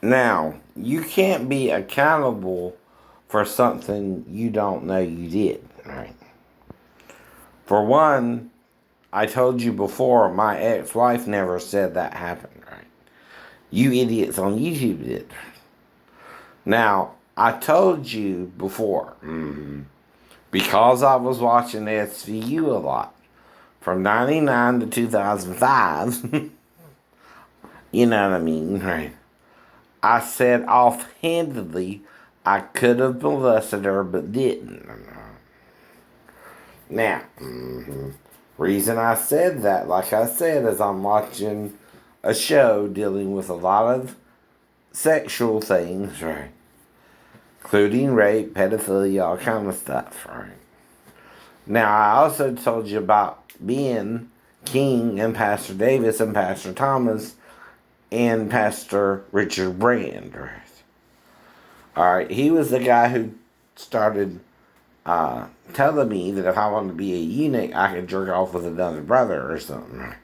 Now, you can't be accountable for something you don't know you did, right? For one, I told you before, my ex-wife never said that happened, right? You idiots on YouTube did. Now, I told you before, because I was watching SVU a lot, from 99 to 2005, you know what I mean, right? I said offhandedly I could have molested her but didn't. Now, reason I said that, like I said, is I'm watching a show dealing with a lot of sexual things, right? Including rape, pedophilia, all kind of stuff, right? Now, I also told you about being King and Pastor Davis and Pastor Thomas and Pastor Richard Brand, right? All right, he was the guy who started telling me that if I wanted to be a eunuch, I could jerk off with another brother or something.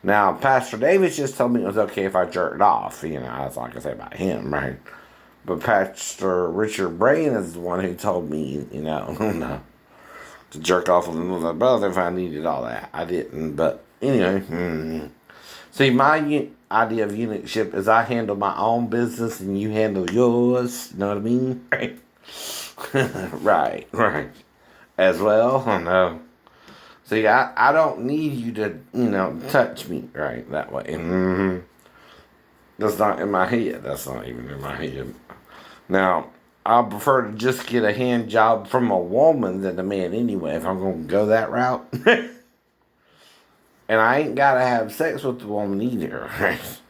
Now, Pastor Davis just told me it was okay if I jerked off. You know, that's all I can say about him, right? But Pastor Richard Brand is the one who told me, you know, no, to jerk off with another brother if I needed all that. I didn't, but anyway. See, my idea of eunuchship is I handle my own business and you handle yours. You know what I mean? Right? right. As well, I know. See, I don't need you to, you know, touch me, right, that way. That's not in my head. That's not even in my head. Now, I prefer to just get a hand job from a woman than a man anyway, if I'm going to go that route. And I ain't got to have sex with the woman either, right?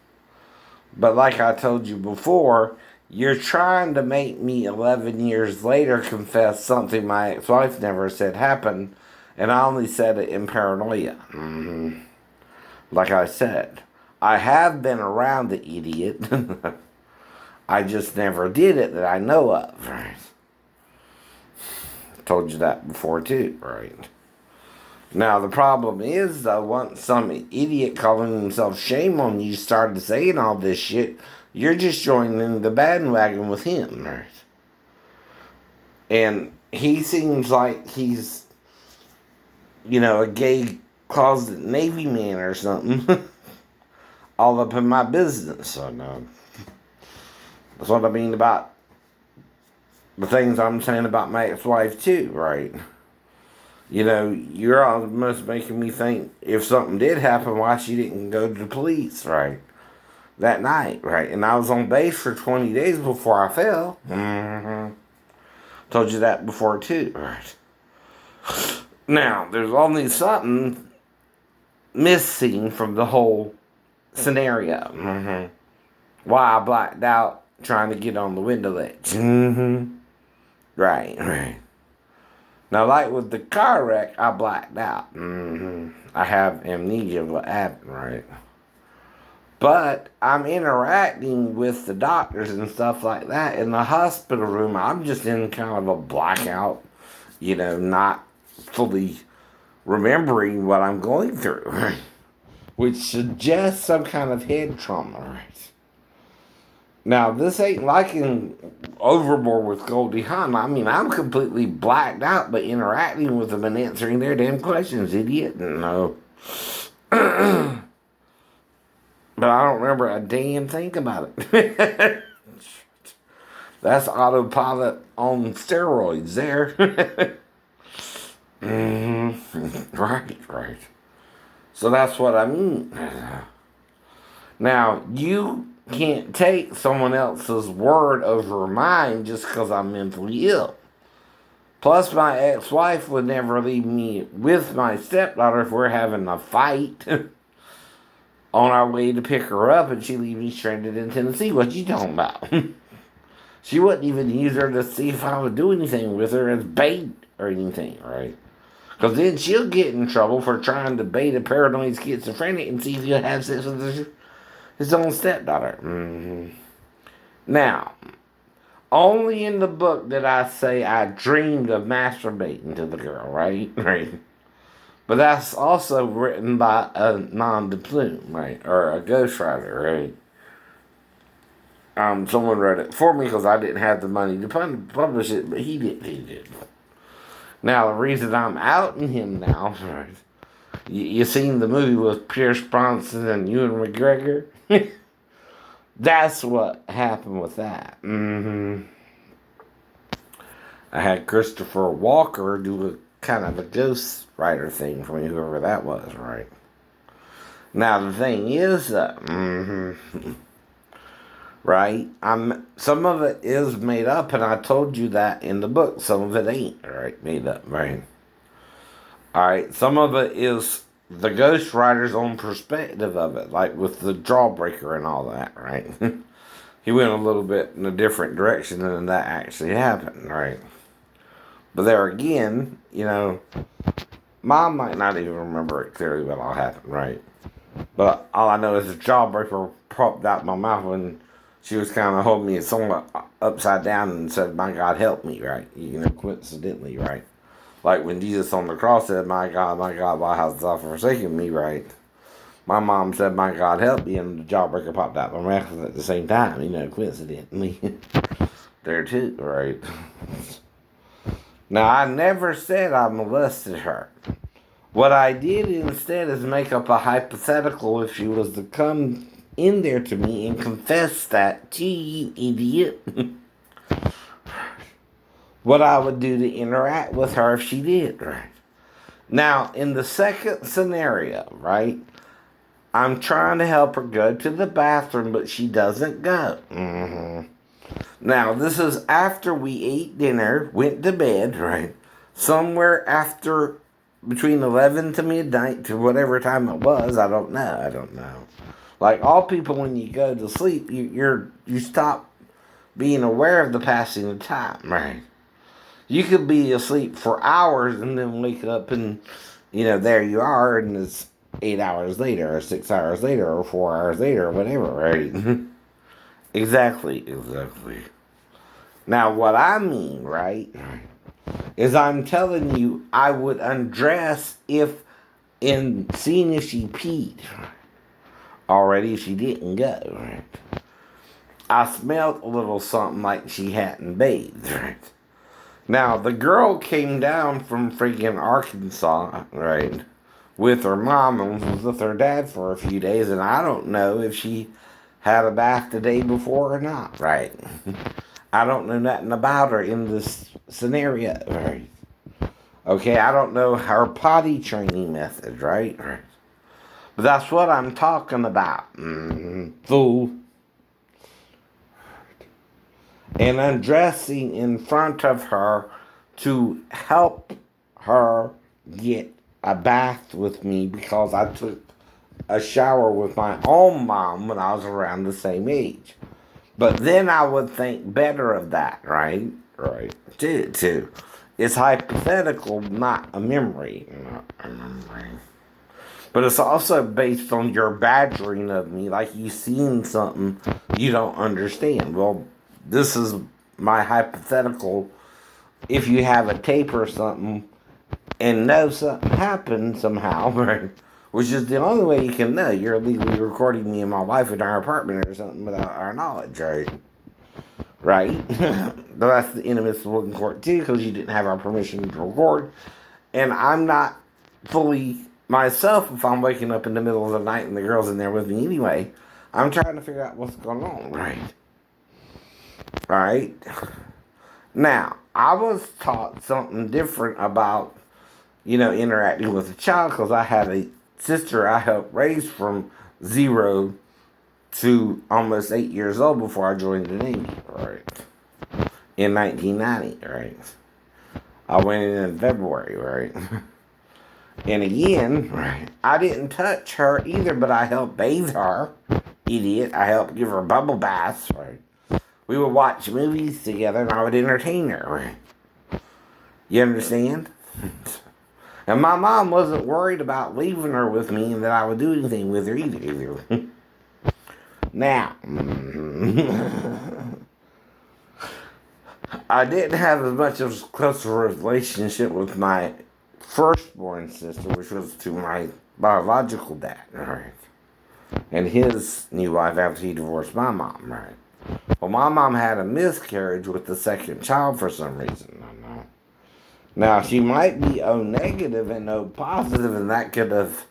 But like I told you before, you're trying to make me 11 years later confess something my ex-wife never said happened, and I only said it in paranoia. Like I said, I have been around the idiot. I just never did it that I know of. Right? Told you that before too, right? Now the problem is though, once some idiot calling himself shame on you started saying all this shit, you're just joining the bandwagon with him, right? And he seems like he's, you know, a gay closet Navy man or something. All up in my business. So no. That's what I mean about the things I'm saying about my ex-wife too, right? You know, you're almost making me think if something did happen, why she didn't go to the police, right? That night, right? And I was on base for 20 days before I fell. Told you that before too, right? Now, there's only something missing from the whole scenario. Why I blacked out trying to get on the window ledge. Right. Now, like with the car wreck, I blacked out. I have amnesia of what happened, right? But I'm interacting with the doctors and stuff like that in the hospital room. I'm just in kind of a blackout, you know, not fully remembering what I'm going through, right? Which suggests some kind of head trauma, right? Now, this ain't like in Overboard with Goldie Hawn. I mean, I'm completely blacked out, but interacting with them and answering their damn questions, idiot. No. But I don't remember a damn thing about it. That's autopilot on steroids there. Right. So that's what I mean. Now, you can't take someone else's word over mine just because I'm mentally ill. Plus, my ex-wife would never leave me with my stepdaughter if we're having a fight on our way to pick her up and she leave me stranded in Tennessee. What you talking about? She wouldn't even use her to see if I would do anything with her as bait or anything, right? Because then she'll get in trouble for trying to bait a paranoid schizophrenic and see if he'll have sex with his own stepdaughter. Now, only in the book did I say I dreamed of masturbating to the girl, right? Right. But that's also written by a non de plume, right? Or a ghostwriter, right? Someone wrote it for me because I didn't have the money to publish it, but he did. He did. Now, the reason I'm outing him now, right? You seen the movie with Pierce Bronson and Ewan McGregor? That's what happened with that. I had Christopher Walker do a kind of a ghost writer thing for me, whoever that was, right? Now, the thing is, right? Some of it is made up, and I told you that in the book. Some of it ain't, right? Made up, right? All right. Some of it is the ghostwriter's own perspective of it, like with the Jawbreaker and all that, right? He went a little bit in a different direction than that actually happened, right? But there again, Mom might not even remember it clearly what all happened, right? But all I know is the Jawbreaker popped out my mouth when she was kind of holding me somewhat upside down and said, "My God, help me," right? Coincidentally, right? Like when Jesus on the cross said, my God, why hast thou forsaken me," right? My mom said, "My God, help me," and the Jawbreaker popped out my mouth at the same time, coincidentally. There too, right? Now, I never said I molested her. What I did instead is make up a hypothetical if she was to come in there to me and confess that to you, idiot. What I would do to interact with her if she did, right? Now, in the second scenario, right, I'm trying to help her go to the bathroom, but she doesn't go. Now, this is after we ate dinner, went to bed, right? Somewhere after between 11 to midnight to whatever time it was. I don't know. Like all people, when you go to sleep, you stop being aware of the passing of time, right? You could be asleep for hours and then wake up and, there you are, and it's 8 hours later, or 6 hours later, or 4 hours later, or whatever, right? Exactly. Now, what I mean, right, is I'm telling you I would undress in seeing if she peed already, if she didn't go, right? I smelled a little something like she hadn't bathed, right? Now, the girl came down from freaking Arkansas, right, with her mom and was with her dad for a few days, and I don't know if she had a bath the day before or not, right? I don't know nothing about her in this scenario, right? Okay, I don't know her potty training method, right? But that's what I'm talking about, fool. And undressing in front of her to help her get a bath with me because I took a shower with my own mom when I was around the same age. But then I would think better of that, right? Right. Too. It's hypothetical, not a memory. But it's also based on your badgering of me, like you seen something you don't understand. Well, this is my hypothetical. If you have a tape or something and know something happened somehow, right? Which is the only way you can know you're illegally recording me and my wife in our apartment or something without our knowledge, right? Right? But that's the inadmissible in court too, because you didn't have our permission to record. And I'm not fully myself if I'm waking up in the middle of the night and the girl's in there with me anyway. I'm trying to figure out what's going on, right? Alright? Now, I was taught something different about, interacting with a child because I had a sister I helped raise from 0 to almost 8 years old before I joined the Navy, right? In 1990, right? I went in February, right? And again, right, I didn't touch her either, but I helped bathe her, idiot. I helped give her bubble baths, right? We would watch movies together and I would entertain her, right? You understand? And my mom wasn't worried about leaving her with me and that I would do anything with her either. Now, I didn't have as much of a close relationship with my firstborn sister, which was to my biological dad, right? And his new wife after he divorced my mom, right? Well, my mom had a miscarriage with the second child for some reason. I don't know. Now, she might be O negative and O positive, and that could have,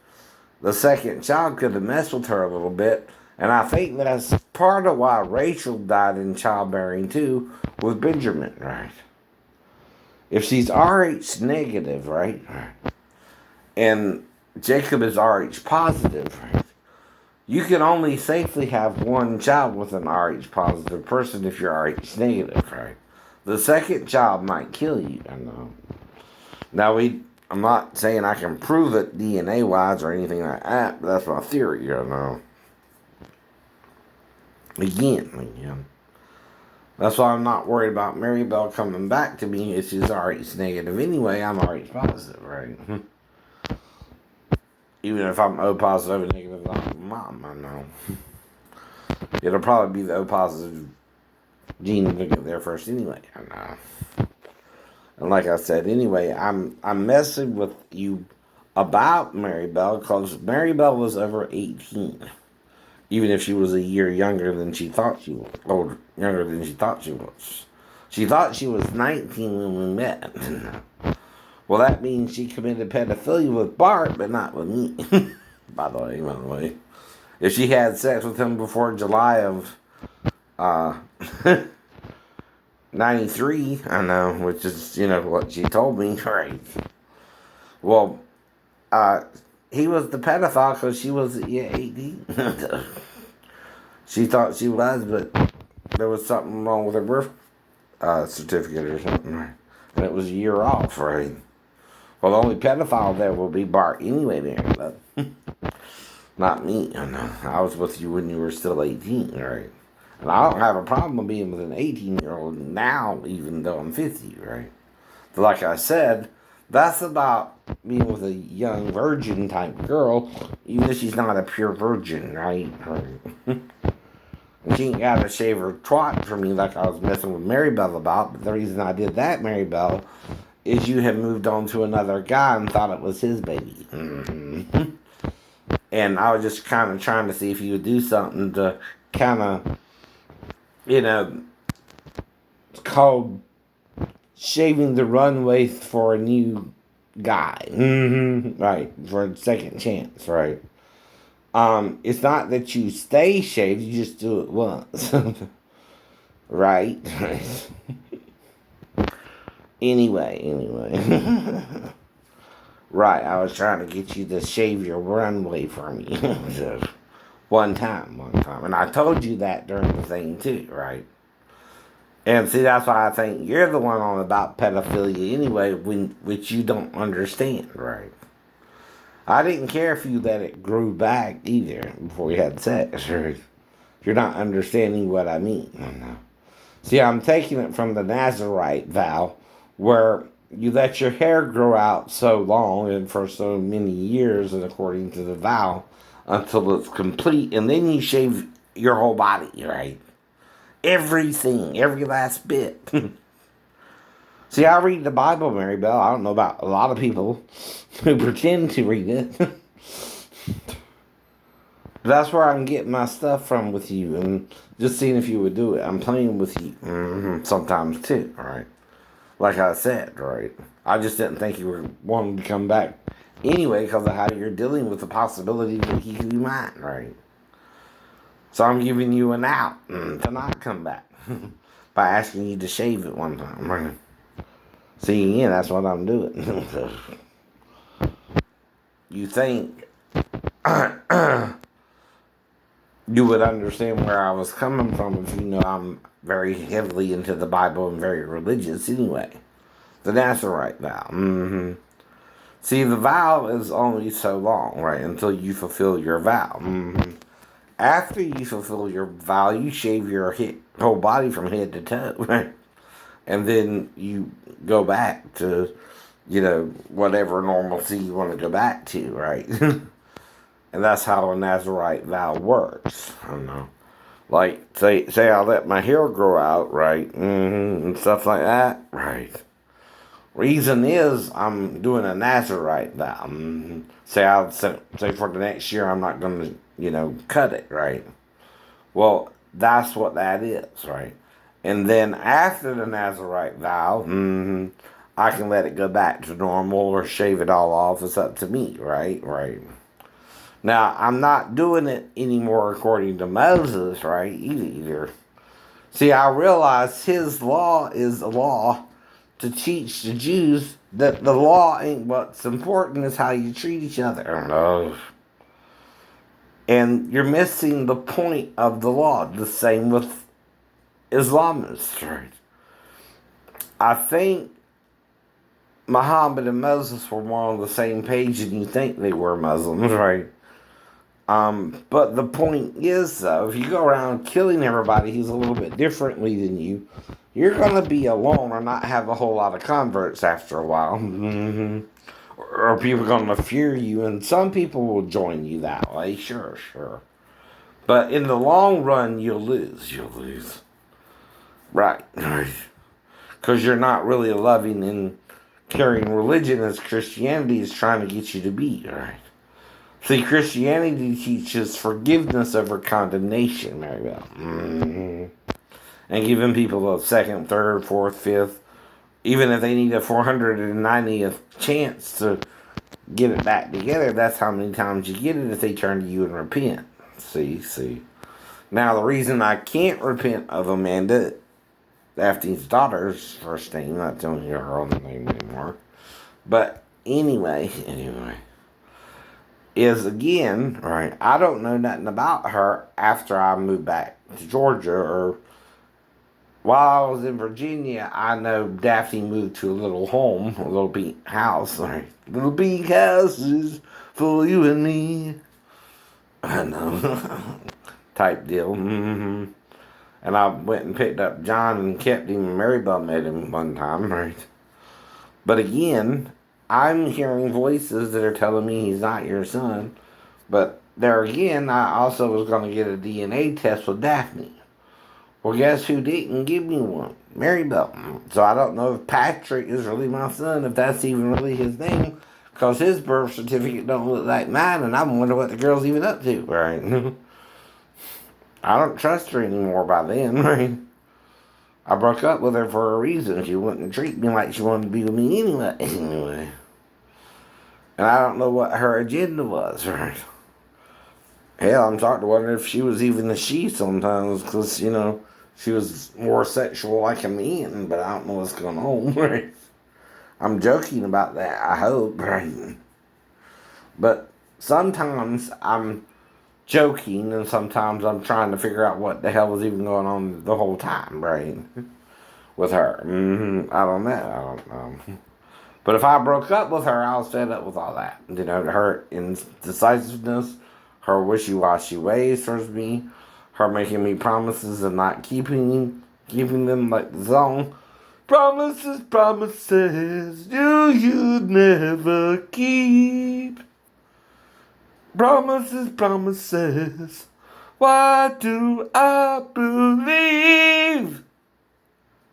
the second child could have messed with her a little bit. And I think that's part of why Rachel died in childbearing too, with Benjamin, right? If she's RH negative, right? And Jacob is RH positive, right? You can only safely have one child with an RH positive person if you're RH negative, right? The second child might kill you, I know. Now, I'm not saying I can prove it DNA wise or anything like that, but that's my theory, you know. Again. That's why I'm not worried about Mary Bell coming back to me if she's RH negative anyway. I'm RH positive, right? Even if I'm O positive and negative, I'm mom, I know. It'll probably be the O positive gene to get there first anyway, I know. And like I said, anyway, I'm messing with you about Mary Bell because Mary Bell was over 18. Even if she was a year younger than she thought she was. Older, younger than she thought she was. She thought she was 19 when we met. Well, that means she committed pedophilia with Bart, but not with me. by the way. If she had sex with him before July of 93, I know, which is, what she told me, right? Well, he was the pedophile because she was 18. She thought she was, but there was something wrong with her birth certificate or something, right? And it was a year off, right? Well, the only pedophile there will be Bart anyway, Mary, but not me. I know. I was with you when you were still 18, right? And I don't have a problem being with an 18-year-old now, even though I'm 50, right? But like I said, that's about being with a young virgin type girl, even if she's not a pure virgin, right? And she ain't got to shave her twat for me like I was messing with Mary Bell about. But the reason I did that, Mary Bell, is you had moved on to another guy and thought it was his baby. And I was just kind of trying to see if you would do something to kind of, it's called shaving the runway for a new guy. Right, for a second chance, right? It's not that you stay shaved, you just do it once. Right? Anyway. Right, I was trying to get you to shave your runway for me. one time. And I told you that during the thing too, right? And see, that's why I think you're the one on about pedophilia anyway, which you don't understand, right? I didn't care if you let it grow back either before you had sex. Right? You're not understanding what I mean. No. See, I'm taking it from the Nazarite vow, where you let your hair grow out so long and for so many years, and according to the vow, until it's complete, and then you shave your whole body, right? Everything, every last bit. See, I read the Bible, Mary Bell. I don't know about a lot of people who pretend to read it. That's where I can get my stuff from with you, and just seeing if you would do it. I'm playing with you sometimes too, right? Like I said, right? I just didn't think you were wanting to come back anyway because of how you're dealing with the possibility that he could be mine, right? So I'm giving you an out to not come back by asking you to shave it one time, right? See, yeah, that's what I'm doing. You think you would understand where I was coming from if you know I'm very heavily into the Bible and very religious anyway. The Nazarite vow. See, the vow is only so long, right, until you fulfill your vow. After you fulfill your vow, you shave your whole body from head to toe, right? And then you go back to, whatever normalcy you want to go back to, right? And that's how a Nazarite vow works. I don't know. Like, say I let my hair grow out, right? And stuff like that, right? Reason is I'm doing a Nazarite vow. Say for the next year I'm not going to, cut it, right? Well, That's what that is, right? And then after the Nazarite vow, I can let it go back to normal or shave it all off. It's up to me, right? Right. Now, I'm not doing it anymore according to Moses, right? Either. See, I realize his law is a law to teach the Jews that the law ain't what's important, is how you treat each other. No. And you're missing the point of the law. The same with Islamists, right? I think Muhammad and Moses were more on the same page than you think they were Muslims, right? But the point is, though, if you go around killing everybody who's a little bit differently than you, you're going to be alone or not have a whole lot of converts after a while. Or people are going to fear you, and some people will join you that way, sure. But in the long run, you'll lose. Right. Because you're not really a loving and caring religion as Christianity is trying to get you to be, right? See, Christianity teaches forgiveness over condemnation, Maribel. And giving people a second, third, fourth, fifth, even if they need a 490th chance to get it back together, that's how many times you get it if they turn to you and repent. See. Now, the reason I can't repent of Amanda, Daphne's daughter's first name, not telling you her own name anymore, but anyway, is again, right, I don't know nothing about her after I moved back to Georgia, or while I was in Virginia. I know Daphne moved to a little home, a little pink house, right? Little pink houses for you and me. I know. Type deal. And I went and picked up John and kept him, and Marybelle met him one time, right? But again, I'm hearing voices that are telling me he's not your son. But there again, I also was going to get a DNA test with Daphne. Well, guess who didn't give me one? Marybelle. So I don't know if Patrick is really my son, if that's even really his name, because his birth certificate don't look like mine, and I wonder what the girl's even up to, right? I don't trust her anymore by then, right? I broke up with her for a reason. She wouldn't treat me like she wanted to be with me anyway. And I don't know what her agenda was, right? Hell, I'm starting to wonder if she was even a she sometimes, because, she was more sexual like a man, but I don't know what's going on, right? I'm joking about that, I hope, right? But sometimes I'm joking, and sometimes I'm trying to figure out what the hell was even going on the whole time, right? With her. I don't know. But if I broke up with her, I was fed up with all that. Her indecisiveness, her wishy-washy ways towards me, her making me promises and not keeping them, like the song. Promises, you'd never keep. Promises, why do I believe?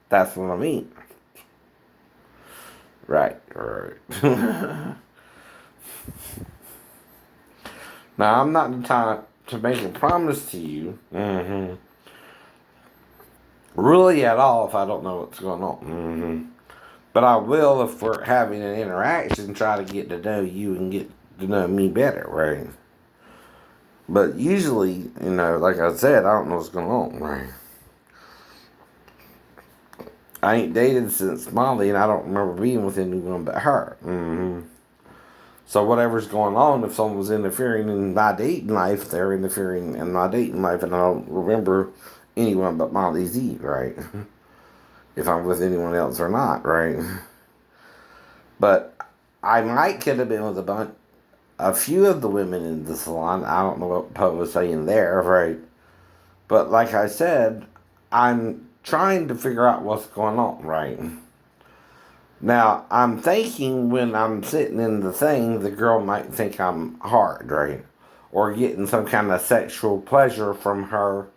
That's what I mean. Right. Now, I'm not the type to make a promise to you, really at all, if I don't know what's going on. But I will if we're having an interaction, try to get to know you and get to know me better, right? But usually, like I said, I don't know what's going on, right? I ain't dated since Molly, and I don't remember being with anyone but her. So whatever's going on, if someone's interfering in my dating life, they're interfering in my dating life, and I don't remember anyone but Molly Z, right? If I'm with anyone else or not, right? But I could have been with a few of the women in the salon. I don't know what Poe was saying there, right? But like I said, I'm trying to figure out what's going on, right? Now, I'm thinking when I'm sitting in the thing, the girl might think I'm hard, right? Or getting some kind of sexual pleasure from her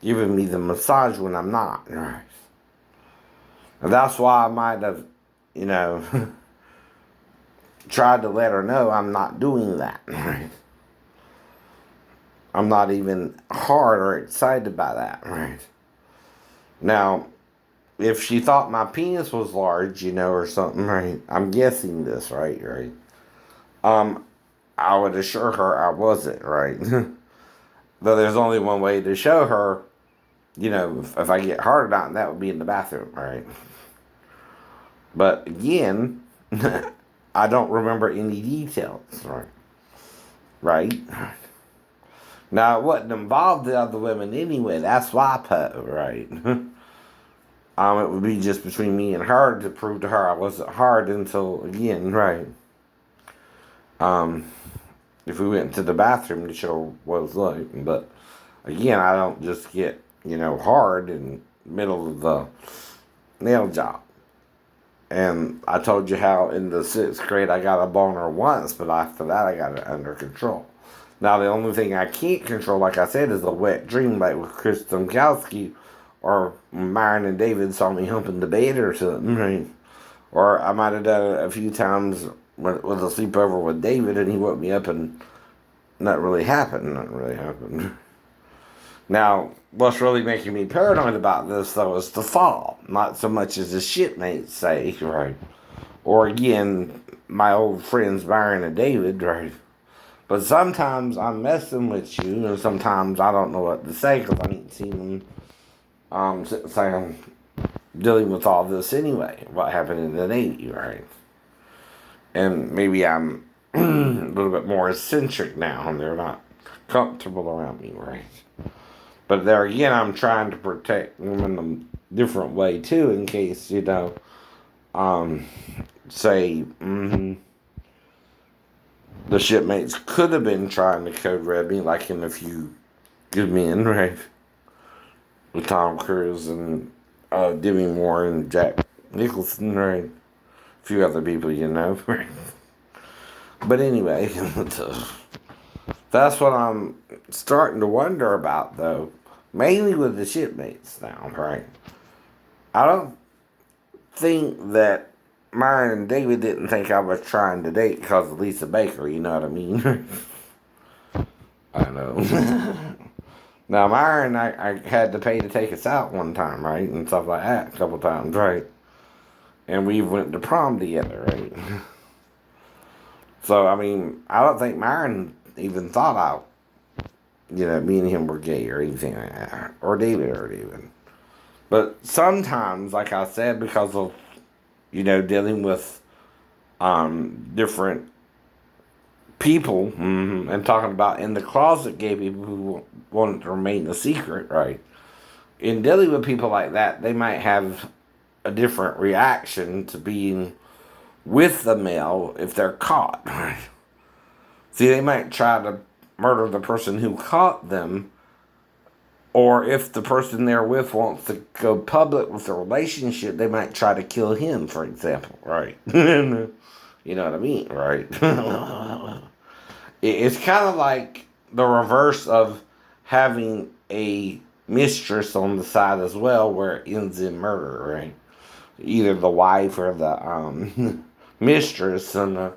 giving me the massage when I'm not, right? And that's why I might have, tried to let her know I'm not doing that, right? I'm not even hard or excited by that, right? Now, if she thought my penis was large, or something, right? I'm guessing this, right? Right. Um, I would assure her I wasn't, right? Though there's only one way to show her, if I get hard or not, and that would be in the bathroom, right? But again, I don't remember any details, right? Right? Now, it wasn't involved the other women anyway. That's why, right? It would be just between me and her to prove to her I wasn't hard until, again, right? Um, if we went to the bathroom to show what it's like. But again, I don't just get, hard in the middle of the nail job. And I told you how in the 6th grade I got a boner once, but after that I got it under control. Now the only thing I can't control, like I said, is a wet dream like with Chris Domkowski, or Myron and David saw me humping the bed or something, right? Or I might have done it a few times with a sleepover with David, and he woke me up and nothing really happened. Nothing really happened. Now, what's really making me paranoid about this, though, is the fall. Not so much as the shipmates say, right? Or again, my old friends Byron and David, right? But sometimes I'm messing with you, and sometimes I don't know what to say because I ain't seen them since I'm dealing with all this anyway. What happened in the Navy, right? And maybe I'm a little bit more eccentric now, and they're not comfortable around me, right? But there again, I'm trying to protect them in a different way too, in case, say, the shipmates could have been trying to code red me, like in A Few Good Men, right? With Tom Cruise and Demi Moore and Jack Nicholson, right? A few other people, right? But anyway, that's what I'm starting to wonder about, though. Mainly with the shipmates now, right? I don't think that Myron and David didn't think I was trying to date because of Lisa Baker, you know what I mean? I know. Now, Myron, I had to pay to take us out one time, right? And stuff like that, a couple times, right? And we went to prom together, right? So, I mean, I don't think Myron even thought me and him were gay or anything like that. Or David or even. But sometimes, like I said, because of, dealing with different people and talking about in the closet gay people who want to remain a secret, right? In dealing with people like that, they might have a different reaction to being with the male if they're caught, right? See, they might try to murder the person who caught them, or if the person they're with wants to go public with the relationship, they might try to kill him, for example, right? You know what I mean, right? It's kind of like the reverse of having a mistress on the side as well, where it ends in murder, right? Either the wife or the mistress, and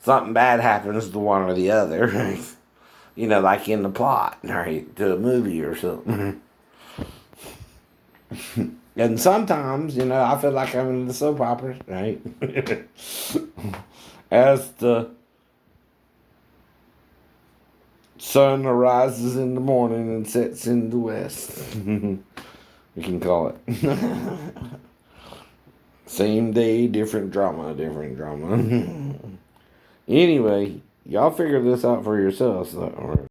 something bad happens to one or the other, right? Like in the plot, right, to a movie or something. And sometimes, I feel like I'm in the soap opera, right? As the sun arises in the morning and sets in the west. We can call it. Same day, different drama, different drama. Anyway, y'all figure this out for yourselves, though.